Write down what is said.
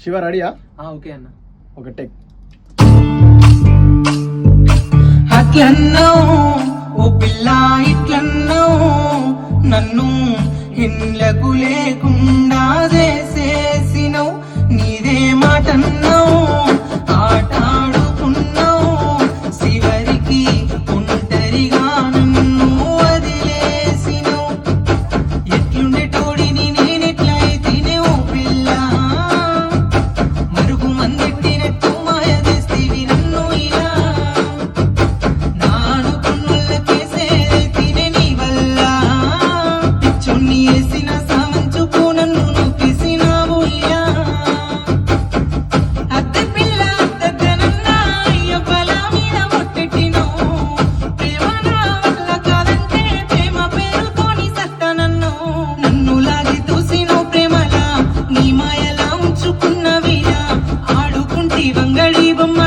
శివ రెడీయా? ఓకే అన్న. ఒక టెక్. అట్లన్నావు ఓ పిల్ల ఇట్లన్నావు నన్ను ఇళ్ళకు లేకుండా చేసేసినవు నీదే మాటన్నావు ఆటాడుకున్నావు శివరికి ఒంటరిగా నన్ను వదిలేసినవు ఎట్లుండే తోడిని నేనెట్లయితేనే ఓ పిల్ల మరుగు మందెట్టినట్టు మాయ చేస్తేవి నన్ను ఇలా నాను కొన్నుళ్ళకేసేది తినే నీ వల్ల పిచ్చొన్ని వేసిన సామంచుకు నన్ను నొక్కిసినావు ఇలా అద్దె పిల్ల అద్దెనన్నా అయ్యో బల మీద మొట్టెట్టినవు ప్రేమ నా వల్ల కాదంటే ప్రేమ పేరుతోని సత్తనన్ను నన్ను లాగి తోసినవు ప్రేమలా నీ మాయలా ఉంచుకున్న వీరా ఆడుకుంటి వంగడి బొమ్మ